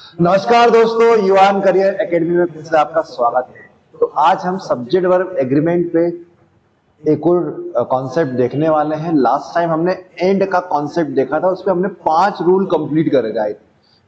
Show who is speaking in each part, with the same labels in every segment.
Speaker 1: नमस्कार दोस्तों, युवान करियर एकेडमी में फिर से आपका स्वागत है। तो आज हम सब्जेक्ट वर्ब एग्रीमेंट पे एक और कॉन्सेप्ट देखने वाले हैं। लास्ट टाइम हमने एंड का कॉन्सेप्ट देखा था, उसमें हमने 5 रूल कंप्लीट करे गए थे,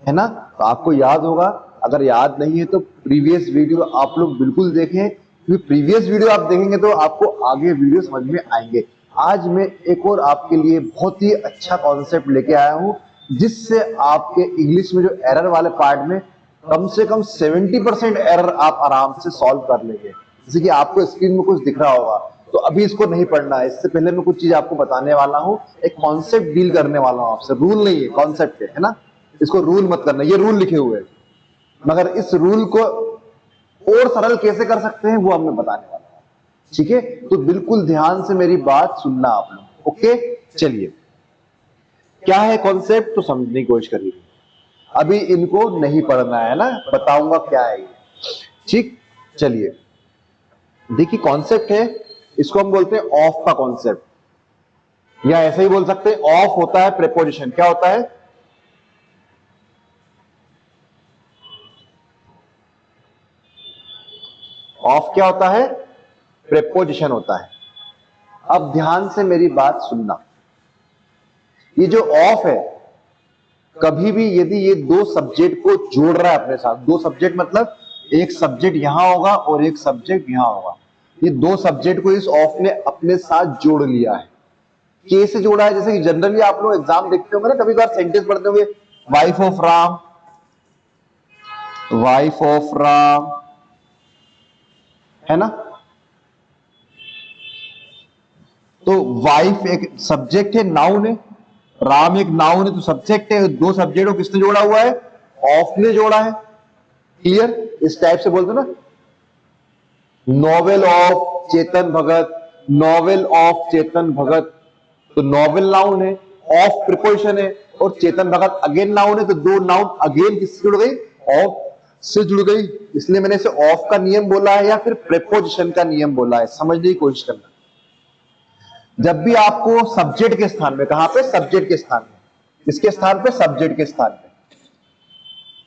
Speaker 1: है ना। तो आपको याद होगा, अगर याद नहीं है तो प्रीवियस वीडियो आप लोग बिल्कुल देखें, क्योंकि प्रीवियस वीडियो आप देखेंगे तो आपको आगे वीडियो समझ में आएंगे। आज मैं एक और आपके लिए बहुत ही अच्छा कॉन्सेप्ट लेके आया हूं, जिससे आपके इंग्लिश में जो एरर वाले पार्ट में कम से कम 70% एरर आप आराम से सॉल्व कर लेंगे। जैसे कि आपको स्क्रीन में कुछ दिख रहा होगा, तो अभी इसको नहीं पढ़ना है। इससे पहले मैं कुछ चीज आपको बताने वाला हूं, एक कॉन्सेप्ट डील करने वाला हूं आपसे। रूल नहीं है, कॉन्सेप्ट है ना। इसको रूल मत करना, ये रूल लिखे हुए हैं, मगर इस रूल को और सरल कैसे कर सकते हैं वो हमें बताने वाला है। ठीक है, तो बिल्कुल ध्यान से मेरी बात सुनना आप लोग। ओके, चलिए, क्या है कॉन्सेप्ट तो समझने की कोशिश करिए। अभी इनको नहीं पढ़ना है ना, बताऊंगा क्या है ये। ठीक, चलिए देखिए, कॉन्सेप्ट है, इसको हम बोलते हैं ऑफ का कॉन्सेप्ट, या ऐसे ही बोल सकते हैं ऑफ होता है प्रेपोजिशन। क्या होता है? ऑफ क्या होता है? प्रेपोजिशन होता है। अब ध्यान से मेरी बात सुनना, ये जो ऑफ है, कभी भी यदि ये दो सब्जेक्ट को जोड़ रहा है अपने साथ, दो सब्जेक्ट मतलब एक सब्जेक्ट यहां होगा और एक सब्जेक्ट यहां होगा, ये दो सब्जेक्ट को इस ऑफ ने अपने साथ जोड़ लिया है। कैसे जोड़ा है? जैसे कि जनरली आप लोग एग्जाम देखते होंगे ना, कभी कभार सेंटेंस पढ़ते होंगे, wife of Ram, wife of Ram, है ना। तो वाइफ एक सब्जेक्ट है, नाउन है, राम एक नाउन है, तो सब्जेक्ट है। दो सब्जेक्ट को किसने जोड़ा हुआ है? ऑफ ने जोड़ा है। क्लियर? इस टाइप से बोलते ना, novel of Chetan Bhagat, novel of Chetan Bhagat. तो नॉवेल नाउन है, ऑफ प्रिपोजिशन है, और चेतन भगत अगेन नाउन है, तो दो नाउन अगेन किससे जुड़ गई? ऑफ से जुड़ गई। इसलिए मैंने इसे ऑफ का नियम बोला है या फिर प्रेपोजिशन का नियम बोला है। समझने की कोशिश करना, जब भी आपको सब्जेक्ट के स्थान में, कहां पे? सब्जेक्ट के स्थान में। किसके स्थान पे? सब्जेक्ट के स्थान पे।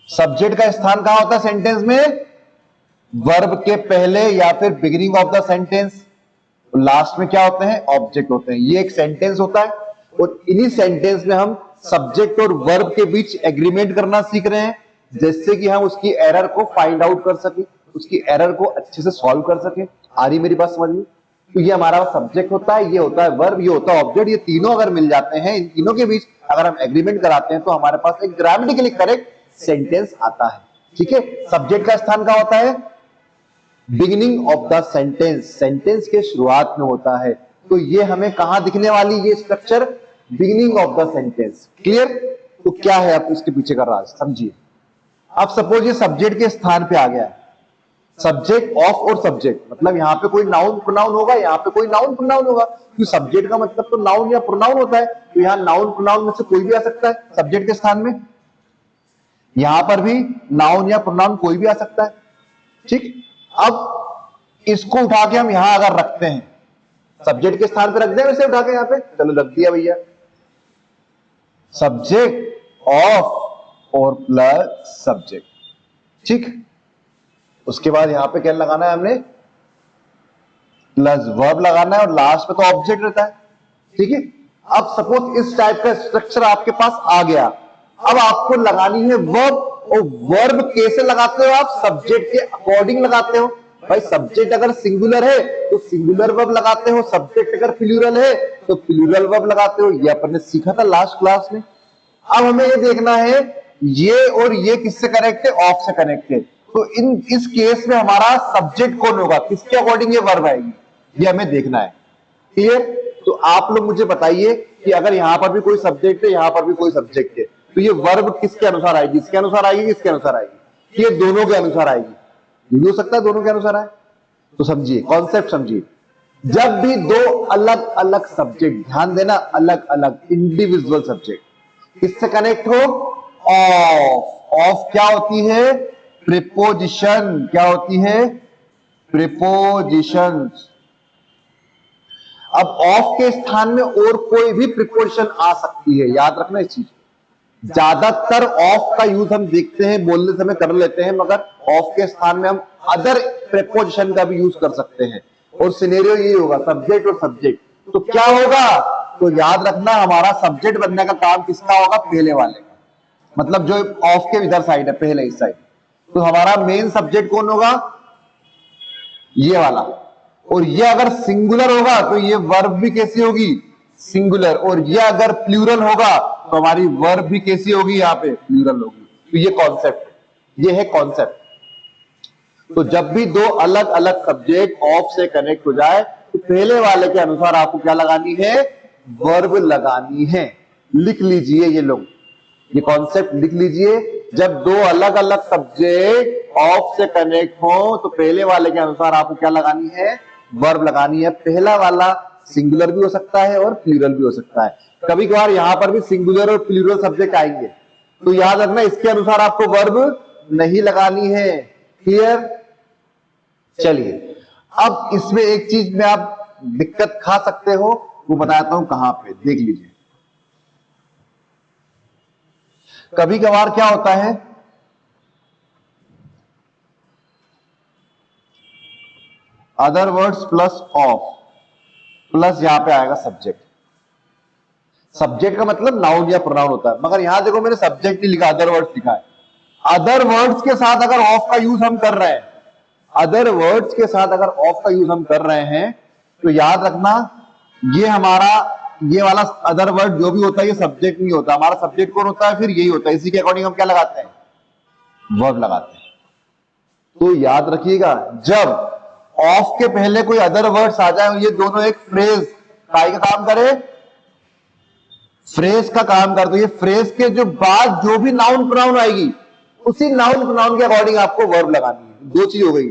Speaker 1: सब्जेक्ट का स्थान कहां होता है सेंटेंस में? वर्ब के पहले या फिर beginning of the sentence. Last में क्या होते हैं? ऑब्जेक्ट होते हैं। ये एक सेंटेंस होता है, और इन्हीं सेंटेंस में हम सब्जेक्ट और वर्ब के बीच एग्रीमेंट करना सीख रहे हैं, जिससे कि हम उसकी एरर को फाइंड आउट कर सके, उसकी एरर को अच्छे से सॉल्व कर सके। आ रही मेरी बात समझ में? तो ये हमारा सब्जेक्ट होता है, ये होता है वर्ब, ये होता है ऑब्जेक्ट। ये तीनों अगर मिल जाते हैं, इन तीनों के बीच अगर हम एग्रीमेंट कराते हैं, तो हमारे पास एक ग्रामेटिकली करेक्ट सेंटेंस आता है। ठीक है, सब्जेक्ट का स्थान कहां होता है? Beginning of the sentence, sentence के शुरुआत में होता है। तो ये हमें कहां दिखने वाली ये structure? Beginning of the sentence. Clear? तो क्या है आप इसके पीछे का राज समझिए। अब सपोज ये सब्जेक्ट के स्थान पे आ गया है, सब्जेक्ट ऑफ और सब्जेक्ट, मतलब यहां पे कोई नाउन प्रोनाउन होगा, यहां पे कोई नाउन प्रोनाउन होगा, क्योंकि सब्जेक्ट का मतलब तो नाउन या प्रोनाउन होता है। तो यहां नाउन प्रोनाउन में से कोई भी आ सकता है सब्जेक्ट के स्थान में, यहां पर भी नाउन या प्रोनाउन कोई भी आ सकता है। ठीक, अब इसको उठा के हम यहां अगर रखते हैं, सब्जेक्ट के स्थान पे रख दें, वैसे उठा के यहां पे, चलो रख दिया भैया, सब्जेक्ट ऑफ और प्लस सब्जेक्ट। ठीक, उसके बाद यहां पे क्या लगाना है हमने? प्लस वर्ब लगाना है, और लास्ट में तो ऑब्जेक्ट रहता है। ठीक है, अब सपोज इस टाइप का स्ट्रक्चर आपके पास आ गया। अब आपको लगानी है वर्ब, और वर्ब कैसे लगाते हो आप? सब्जेक्ट के अकॉर्डिंग लगाते हो। भाई सब्जेक्ट अगर सिंगुलर है तो सिंगुलर वर्ब लगाते हो, सब्जेक्ट अगर प्लूरल है तो प्लूरल वर्ब लगाते हो। ये अपन ने सीखा था लास्ट क्लास में। अब हमें ये देखना है ये और ये किससे कनेक्ट है? ऑफ से कनेक्ट है। तो इस केस में हमारा सब्जेक्ट कौन होगा? किसके अकॉर्डिंग ये वर्ब आएगी, ये हमें देखना है। क्लियर? तो आप लोग मुझे बताइए कि अगर यहां पर भी कोई सब्जेक्ट है, यहां पर भी कोई सब्जेक्ट है, तो ये वर्ब किसके अनुसार आएगी? इसके अनुसार आएगी, किसके अनुसार आएगी? ये दोनों के अनुसार आएगी। ये भी हो सकता है दोनों के अनुसार आए। तो समझिए, कॉन्सेप्ट समझिए। जब भी दो अलग अलग सब्जेक्ट, ध्यान देना, अलग अलग इंडिविजुअल सब्जेक्ट किससे कनेक्ट हो? ऑफ। ऑफ क्या होती है? प्रीपोजिशन। क्या होती है? प्रीपोजिशन। अब ऑफ के स्थान में और कोई भी प्रीपोजिशन आ सकती है, याद रखना इस चीज। ज्यादातर ऑफ का यूज हम देखते हैं बोलने समय कर लेते हैं, मगर ऑफ के स्थान में हम अदर प्रेपोजिशन का भी यूज कर सकते हैं। और सिनेरियो ये होगा सब्जेक्ट और सब्जेक्ट, तो क्या होगा, तो याद रखना हमारा सब्जेक्ट बनने का काम किसका होगा, पहले वाले का, मतलब जो ऑफ के इधर साइड है, पहले इस साइड। तो हमारा मेन सब्जेक्ट कौन होगा, ये वाला। और ये अगर सिंगुलर होगा तो ये वर्ब भी कैसी होगी, सिंगुलर। और ये अगर प्लूरल होगा तो हमारी वर्ब भी कैसी होगी, यहां पे प्लूरल होगी। तो ये कॉन्सेप्ट, ये है कॉन्सेप्ट। तो जब भी दो अलग अलग सब्जेक्ट ऑफ से कनेक्ट हो जाए तो पहले वाले के अनुसार आपको क्या लगानी है, वर्ब लगानी है। लिख लीजिए ये लोग, ये कॉन्सेप्ट लिख लीजिए। जब दो अलग अलग सब्जेक्ट ऑफ से कनेक्ट हो तो पहले वाले के अनुसार आपको क्या लगानी है, वर्ब लगानी है। पहला वाला सिंगुलर भी हो सकता है और प्लूरल भी हो सकता है। कभी कभार यहां पर भी सिंगुलर और प्लूरल सब्जेक्ट आएंगे, तो याद रखना इसके अनुसार आपको वर्ब नहीं लगानी है। क्लियर। चलिए, अब इसमें एक चीज में आप दिक्कत खा सकते हो, वो बताता हूं कहां पे, देख लीजिए। कभी कभार क्या होता है, other words plus of plus यहां पे आएगा सब्जेक्ट। सब्जेक्ट का मतलब नाउन या प्रोनाउन होता है, मगर यहां देखो मैंने सब्जेक्ट नहीं लिखा, अदर वर्ड्स लिखा है। अदर वर्ड्स के साथ अगर ऑफ का यूज हम कर रहे हैं, अदर वर्ड्स के साथ अगर ऑफ का यूज हम कर रहे हैं, तो याद रखना ये हमारा, ये वाला अदर वर्ड जो भी होता है ये सब्जेक्ट नहीं होता। हमारा सब्जेक्ट कौन होता है, फिर यही होता है। इसी के अकॉर्डिंग हम क्या लगाते हैं, वर्ब लगाते हैं। तो याद रखिएगा, जब ऑफ के पहले कोई अदर वर्ड्स आ जाए, ये दोनों एक फ्रेज का काम करे, फ्रेज का काम कर, तो ये फ्रेज के जो बाद जो भी नाउन प्रोनाउन आएगी, उसी नाउन प्रोनाउन के अकॉर्डिंग आपको वर्ब लगानी है। दो चीज हो गई।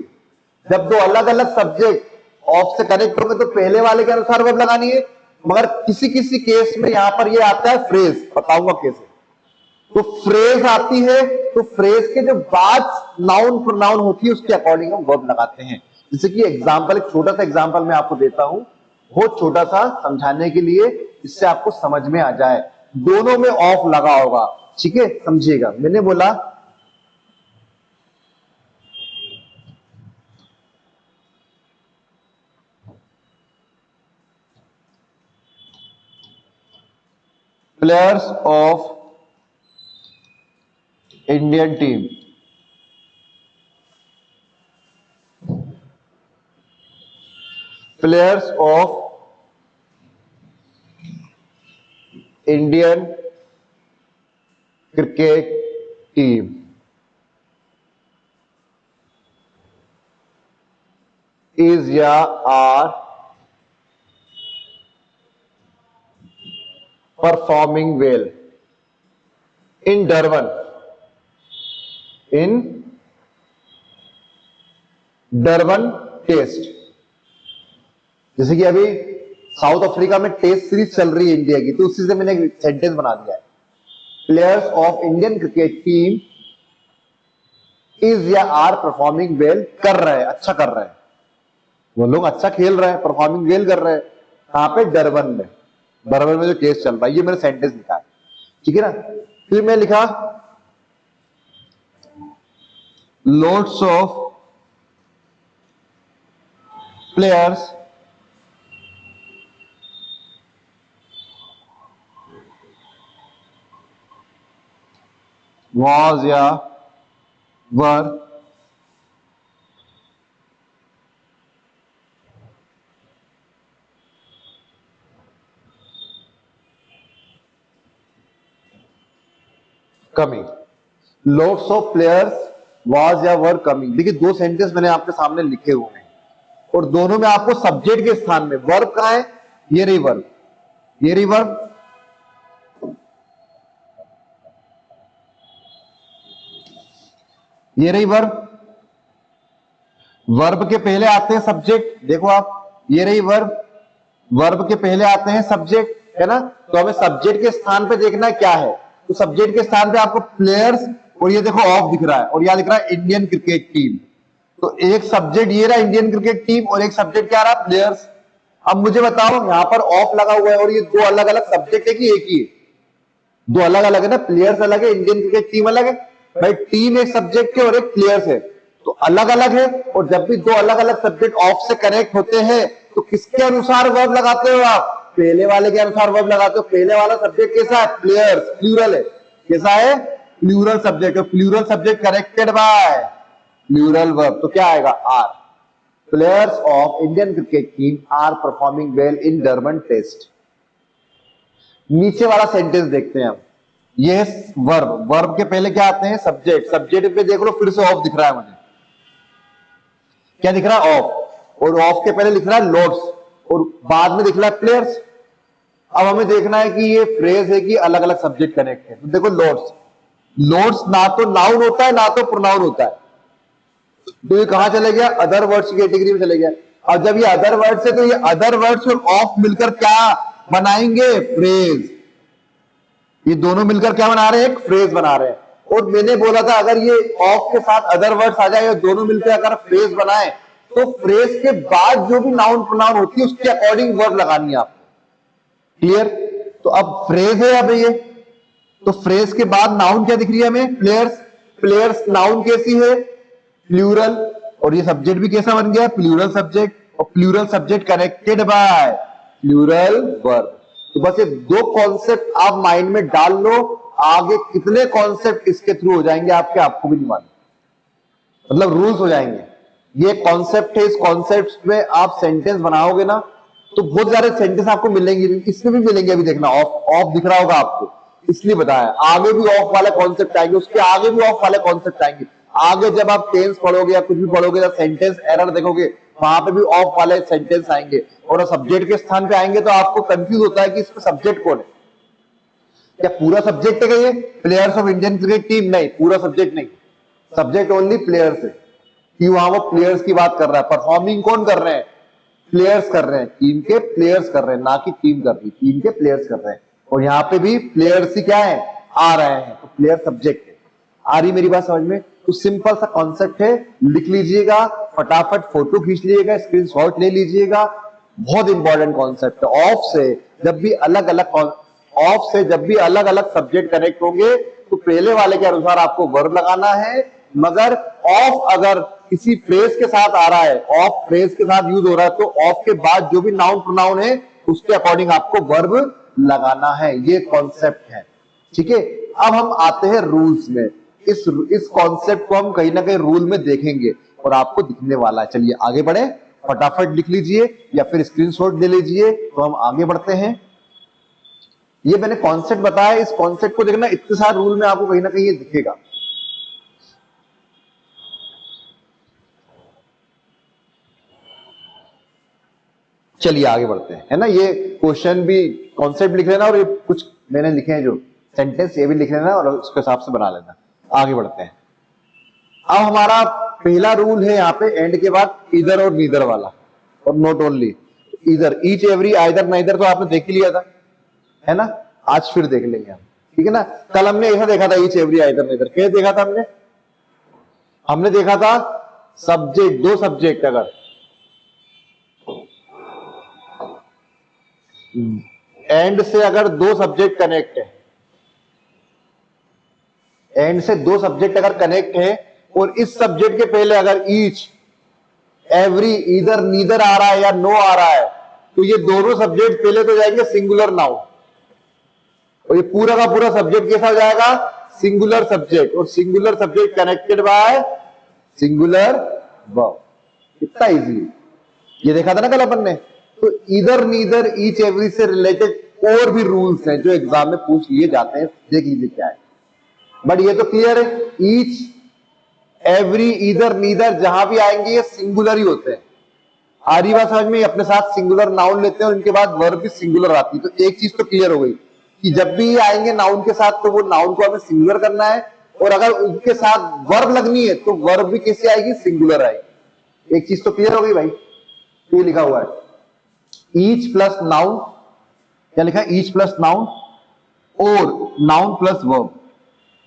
Speaker 1: जब दो अलग अलग सब्जेक्ट ऑफ से कनेक्ट होंगे तो पहले वाले के अनुसार वर्ब लगानी है, मगर किसी किसी केस में यहां पर ये आता है फ्रेज, बताऊंगा कैसे। तो फ्रेज आती है तो फ्रेज के जो बाद नाउन प्रोनाउन होती है उसके अकॉर्डिंग हम वर्ब लगाते हैं। जैसे कि एग्जांपल, एक छोटा सा एग्जांपल मैं आपको देता हूं, बहुत छोटा सा समझाने के लिए, इससे आपको समझ में आ जाए। दोनों में ऑफ लगा होगा, ठीक है, समझिएगा। मैंने बोला players of Indian team, players of Indian cricket team is या are performing well in Durban, in Durban test. जैसे कि अभी साउथ अफ्रीका में टेस्ट सीरीज चल रही है इंडिया की, तो उसी से मैंने एक सेंटेंस बना दिया है, players of Indian cricket team is या आर परफॉर्मिंग वेल, कर रहे हैं, अच्छा कर रहे हैं, वो लोग अच्छा खेल रहे हैं, परफॉर्मिंग वेल कर रहे हैं। कहां पे, डरबन में। डरबन में जो टेस्ट चल रहा है, ये मैंने सेंटेंस लिखा है, ठीक है ना। फिर मैं लिखा लोड्स ऑफ प्लेयर्स was या were coming. Lots of players was या were कमिंग। देखिए दो सेंटेंस मैंने आपके सामने लिखे हुए हैं, और दोनों में आपको सब्जेक्ट के स्थान में वर्ब कहां है, ये रही वर्ब, ये रही वर्ब। ये रही वर्ब, वर्ब के पहले आते हैं सब्जेक्ट, देखो आप, ये रही वर्ब, वर्ब के पहले आते हैं सब्जेक्ट, है ना। तो हमें सब्जेक्ट के स्थान पे देखना है क्या है, तो सब्जेक्ट के स्थान पे आपको प्लेयर्स, और ये देखो ऑफ दिख रहा है, और यहां दिख रहा है इंडियन क्रिकेट टीम। तो एक सब्जेक्ट ये रहा इंडियन क्रिकेट टीम, और एक सब्जेक्ट क्या रहा, प्लेयर्स। अब मुझे बताओ, यहां पर ऑफ लगा हुआ है और ये दो अलग अलग सब्जेक्ट है कि एक ही है, दो अलग अलग है ना, प्लेयर्स अलग है, इंडियन क्रिकेट टीम अलग है भाई। टीम एक सब्जेक्ट है और एक प्लेयर्स है, तो अलग अलग है। और जब भी दो अलग अलग सब्जेक्ट ऑफ से कनेक्ट होते हैं तो किसके अनुसार वर्ब लगाते हो आप? पहले वाले के अनुसार वर्ब लगाते हो। पहले वाला सब्जेक्ट कैसा है? प्लेयर्स, प्लूरल है। कैसा है? प्लूरल सब्जेक्ट है। Plural subject connected by plural verb, तो क्या आएगा? Are. Players of Indian cricket team are performing well in Durban test. नीचे वाला सेंटेंस देखते हैं हम। ये है वर्ब। वर्ब के पहले क्या आते हैं? सब्जेक्ट। सब्जेक्ट पे देख लो, फिर से ऑफ दिख रहा है मुझे। क्या दिख रहा है? ऑफ। और ऑफ के पहले लिख रहा है लॉर्ड्स, और बाद में दिख रहा है प्लेयर्स। अब हमें देखना है कि ये फ्रेज है कि अलग अलग सब्जेक्ट कनेक्ट है। तो देखो लॉर्ड्स, लॉर्ड्स ना तो नाउन होता है ना तो प्रोनाउन होता है, तो ये कहां चले गया? अदर वर्ड्स की कैटेगरी में चले गया। और जब ये अदर वर्ड्स है तो ये अदर वर्ड्स और ऑफ मिलकर क्या बनाएंगे? फ्रेज। ये दोनों मिलकर क्या बना रहे हैं? एक फ्रेज बना रहे हैं। और मैंने बोला था अगर ये ऑफ के साथ अदर वर्ड्स आ जाए और दोनों मिलकर अगर फ्रेज बनाए तो फ्रेज के बाद जो भी नाउन प्रोनाउन होती है उसके अकॉर्डिंग वर्ब लगानी है आपको। क्लियर? तो अब फ्रेज है, अब ये तो फ्रेज के बाद नाउन क्या दिख रही है हमें? प्लेयर्स। प्लेयर्स नाउन कैसी है? प्लूरल। और ये सब्जेक्ट भी कैसा बन गया? Plural subject. और plural subject connected by plural verb. तो बस ये दो कॉन्सेप्ट आप माइंड में डाल लो, आगे कितने कॉन्सेप्ट इसके थ्रू हो जाएंगे आपके, आपको भी नहीं मालूम। मतलब रूल्स हो जाएंगे। ये कॉन्सेप्ट है, इस कॉन्सेप्ट में आप सेंटेंस बनाओगे ना तो बहुत सारे सेंटेंस आपको मिलेंगे। इसमें भी मिलेंगे, अभी देखना ऑफ ऑफ दिख रहा होगा आपको, इसलिए बताया। आगे भी ऑफ वाले कॉन्सेप्ट आएंगे, उसके आगे भी ऑफ वाले कॉन्सेप्ट आएंगे। आगे जब आप टेंस पढ़ोगे या कुछ भी पढ़ोगे, जब सेंटेंस एरर देखोगे वहां पे भी ऑफ वाले सेंटेंस आएंगे। और सब्जेक्ट के स्थान पे आएंगे तो आपको कंफ्यूज होता है कि इसमें सब्जेक्ट कौन है। क्या पूरा सब्जेक्ट है? क्या ये players of Indian cricket team? नहीं, पूरा सब्जेक्ट नहीं। सब्जेक्ट ओनली प्लेयर्स है, कि वहां वो प्लेयर्स की बात कर रहा है। परफॉर्मिंग कौन कर रहे हैं? प्लेयर्स कर रहे हैं, टीम के प्लेयर्स कर रहे हैं, ना कि टीम कर रही, टीम के प्लेयर्स कर रहे हैं। और यहाँ पे भी प्लेयर्स ही क्या है? आ रहे हैं, तो प्लेयर सब्जेक्ट है। आ रही मेरी बात समझ में? तो सिंपल सा कॉन्सेप्ट है, लिख लीजिएगा, फटाफट फोटो खींच लीजिएगा, स्क्रीनशॉट ले लीजिएगा। बहुत इंपॉर्टेंट कॉन्सेप्ट है। ऑफ से जब भी अलग अलग सब्जेक्ट कनेक्ट होंगे तो पहले वाले के अनुसार आपको वर्ब लगाना है। मगर ऑफ अगर किसी फ्रेज के साथ आ रहा है, ऑफ फ्रेज के साथ यूज हो रहा है, तो ऑफ के बाद जो भी नाउन प्रोनाउन है उसके अकॉर्डिंग आपको वर्ब लगाना है। ये कॉन्सेप्ट है, ठीक है। अब हम आते हैं रूल्स में। इस कॉन्सेप्ट को हम कहीं ना कहीं रूल में देखेंगे और आपको दिखने वाला है। चलिए आगे बढ़े, फटाफट लिख लीजिए या फिर स्क्रीनशॉट ले लीजिए, तो हम आगे बढ़ते हैं। ये मैंने कॉन्सेप्ट बताया, इस कॉन्सेप्ट को देखना, इतने सारे रूल में आपको कहीं ना कहीं ये दिखेगा। चलिए आगे बढ़ते हैं, है ना। ये क्वेश्चन भी कॉन्सेप्ट लिख लेना और ये कुछ मैंने लिखे हैं जो सेंटेंस, ये भी लिख लेना और उसके हिसाब से बना लेना। आगे बढ़ते हैं। अब हमारा पहला रूल है यहाँ पे एंड के बाद इधर और नीदर वाला, और नॉट ओनली इधर, ईच एवरी आइदर नाइदर तो आपने देख ही लिया था, है ना। आज फिर देख लेंगे हम, ठीक है ना। कल हमने ऐसा देखा था, ईच एवरी आइदर नाइदर। क्या देखा था हमने? हमने देखा था सब्जेक्ट, दो सब्जेक्ट अगर एंड से अगर दो सब्जेक्ट कनेक्ट है, एंड से दो सब्जेक्ट अगर कनेक्ट है और इस सब्जेक्ट के पहले अगर ईच एवरी इधर नीदर आ रहा है या नो आ रहा है, तो ये दोनों सब्जेक्ट पहले तो जाएंगे सिंगुलर नाउन, और ये पूरा का पूरा सब्जेक्ट कैसा हो जाएगा? Singular subject. और singular subject connected by singular verb. कितना इजीली ये देखा था ना कल अपन ने। तो इधर नीदर ईच एवरी से रिलेटेड और भी रूल्स हैं जो एग्जाम में पूछ लिए जाते हैं, देख लीजिए क्या है। बट ये तो क्लियर है, ईच एवरी इधर नीदर जहां भी आएंगे ये सिंगुलर ही होते हैं। आ रही बात समझ में? अपने साथ सिंगुलर नाउन लेते हैं और इनके बाद वर्ब भी सिंगुलर आती है। तो एक चीज तो क्लियर हो गई कि जब भी आएंगे नाउन के साथ तो वो नाउन को हमें सिंगुलर करना है, और अगर उनके साथ वर्ब लगनी है तो वर्ब भी कैसे आएगी? सिंगुलर आएगी। एक चीज तो क्लियर हो गई भाई। ये लिखा हुआ है ईच प्लस नाउन, क्या लिखा है? ईच प्लस नाउन और नाउन प्लस वर्ब।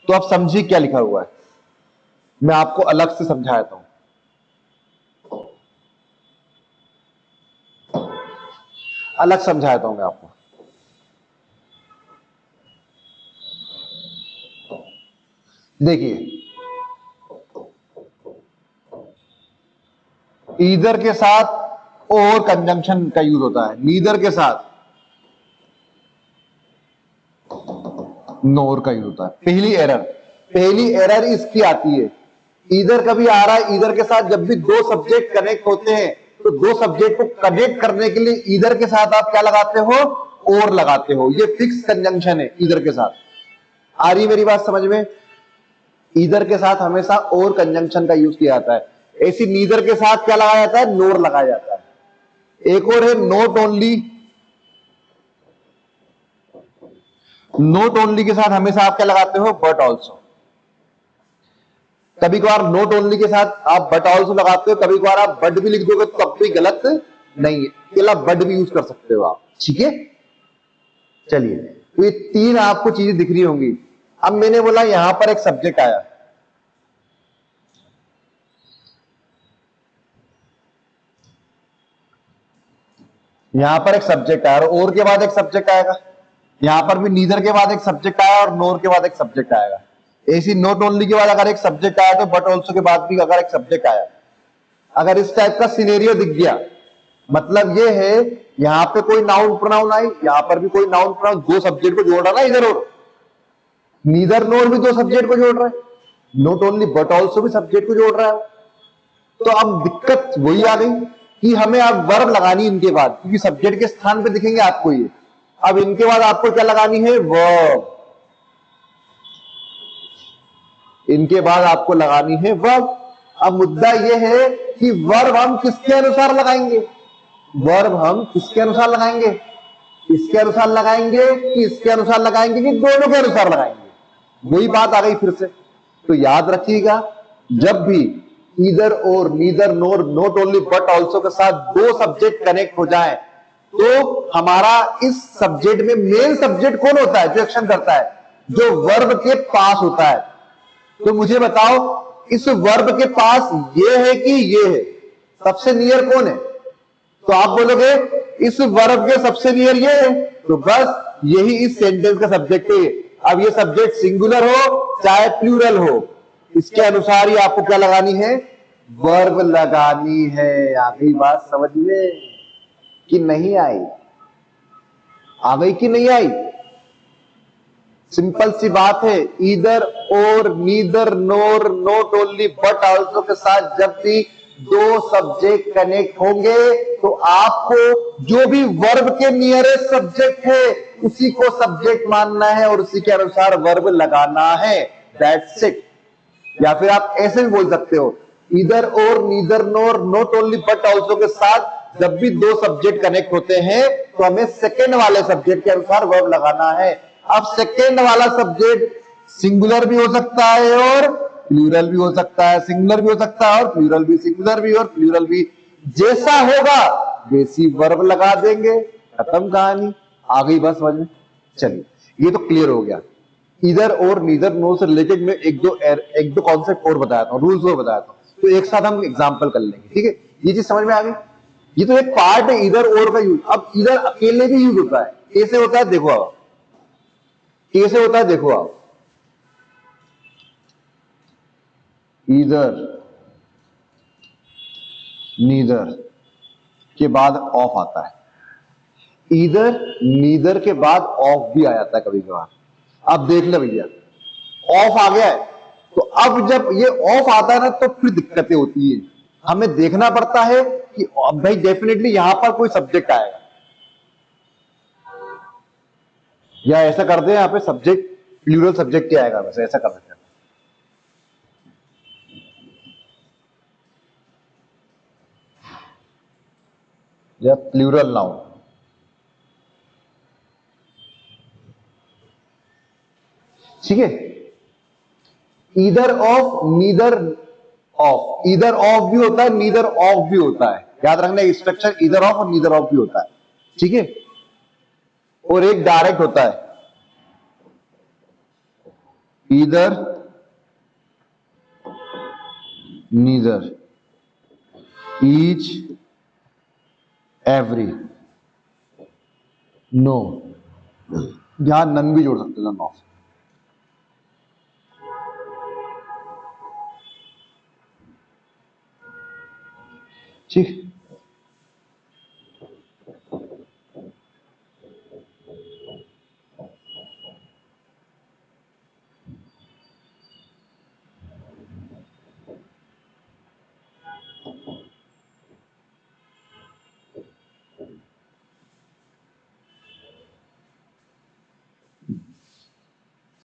Speaker 1: तो आप समझिए क्या लिखा हुआ है, मैं आपको अलग से समझाता हूं। अलग समझाता हूं मैं आपको। देखिए ईदर के साथ और कंजंक्शन का यूज होता है, नीदर के साथ नोर का यूज होता है। पहली एरर इसकी आती है, ईदर कभी आ रहा है, ईदर के साथ जब भी दो सब्जेक्ट कनेक्ट होते हैं तो दो सब्जेक्ट को कनेक्ट करने के लिए ईदर के साथ आप क्या लगाते हो, और लगाते हो। ये फिक्स कंजंक्शन है ईदर के साथ। आ रही मेरी बात समझ में? ईदर के साथ हमेशा और कंजंक्शन का यूज किया जाता है। ऐसी नीदर के साथ क्या लगाया जाता है, नोर लगाया जाता है। एक और है नोट ओनली। नोट ओनली के साथ हमेशा आप क्या लगाते हो, बट ऑल्सो। कभी कभार नोट ओनली के साथ आप बट ऑल्सो लगाते हो, कभी कभार आप बट भी लिख दोगे तो तब भी गलत नहीं है, केवल बट भी यूज कर सकते हो आप। ठीक है, चलिए तो ये तीन आपको चीजें दिख रही होंगी। अब मैंने बोला यहां पर एक सब्जेक्ट आया, यहां पर एक सब्जेक्ट आया और के बाद एक सब्जेक्ट आएगा। यहां पर भी नीदर के बाद एक सब्जेक्ट आया और नोर के बाद एक सब्जेक्ट आएगा। ऐसी नोट ओनली के बाद अगर एक सब्जेक्ट आया तो बट ऑल्सो के बाद भी अगर एक सब्जेक्ट आया। अगर इस टाइप का सिनेरियो दिख गया, मतलब ये है यहां पे कोई नाउन प्रोनाउन आई, यहां पर भी कोई नाउन प्रोनाउन, दो सब्जेक्ट को जोड़ रहा ना इधर, और नीदर नोर भी दो सब्जेक्ट को जोड़ रहा है, नोट ओनली बट ऑल्सो भी सब्जेक्ट को जोड़ रहा है। तो अब दिक्कत वही आ गई कि हमें अब वर्ब लगानी इनके बाद, क्योंकि सब्जेक्ट के स्थान पे दिखेंगे आपको ये। अब इनके बाद आपको क्या लगानी है, वर्ब। इनके बाद आपको लगानी है वर्ब। अब मुद्दा यह है कि वर्ब हम किसके अनुसार लगाएंगे, वर्ब हम किसके अनुसार लगाएंगे, इसके अनुसार लगाएंगे कि इसके अनुसार लगाएंगे कि दोनों के अनुसार लगाएंगे। वही बात आ गई फिर से। तो याद रखिएगा, जब भी ईदर और neither NOR note only but also के साथ दो सब्जेक्ट कनेक्ट हो जाए तो हमारा इस सब्जेक्ट में मेन सब्जेक्ट कौन होता है, जो एक्शन करता है, जो वर्ब के पास होता है। तो मुझे बताओ इस वर्ब के पास ये है कि ये है, सबसे नियर कौन है? तो आप बोलोगे इस वर्ब के सबसे नियर ये है, तो बस यही इस सेंटेंस का सब्जेक्ट है। अब ये सब्जेक्ट सिंगुलर हो चाहे प्लूरल हो, इसके अनुसार ही आपको क्या लगानी है, वर्ब लगानी है। आ गई बात समझ में कि नहीं आई? आ गई कि नहीं आई? सिंपल सी बात है, ईदर और neither NOR note only but also के साथ जब भी दो सब्जेक्ट कनेक्ट होंगे तो आपको जो भी वर्ब के नियरेस्ट सब्जेक्ट है उसी को सब्जेक्ट मानना है और उसी के अनुसार वर्ब लगाना है। That's it. या फिर आप ऐसे भी बोल सकते हो, ईदर और neither NOR note only but also के साथ जब भी दो सब्जेक्ट कनेक्ट होते हैं तो हमें सेकेंड वाले सब्जेक्ट के अनुसार वर्ब लगाना है। अब सेकेंड वाला सब्जेक्ट सिंगुलर भी हो सकता है और प्लूरल भी हो सकता है, सिंगुलर भी हो सकता है और प्लूरल भी, सिंगुलर भी और प्लूरल भी। जैसा होगा वैसी वर्ब लगा देंगे, खत्म कहानी। आ गई बस समझ में? चलिए ये तो क्लियर हो गया। इधर और नीदर नो से रिलेटेड में एक दो कॉन्सेप्ट और बताया था, रूल्स और बताया था, तो एक साथ हम एग्जांपल कर लेंगे। ठीक है, ये चीज समझ में आ गई। ये तो एक पार्ट है इधर और का यूज। अब इधर अकेले भी यूज होता है। कैसे होता है देखो आप, कैसे होता है देखो आप। इधर नीदर के बाद ऑफ आता है, इधर नीदर के बाद ऑफ भी आ जाता है कभी कभार। अब देख ले भैया, ऑफ आ गया है, तो अब जब ये ऑफ आता है ना तो फिर दिक्कतें होती है। हमें देखना पड़ता है कि अब भाई डेफिनेटली यहां पर कोई सब्जेक्ट आएगा, या ऐसा कर दे यहां पे सब्जेक्ट प्लूरल सब्जेक्ट ही आएगा, बस ऐसा कर सकते हैं। या प्लूरल नाउन, ठीक है। Either of neither of, either of भी होता है नीदर ऑफ भी होता है। याद रखना स्ट्रक्चर ईदर ऑफ और नीदर ऑफ भी होता है, ठीक है। और एक डायरेक्ट होता है, either neither each every no, यहां नन भी जोड़ सकते हैं, नन ऑफ। ठीक।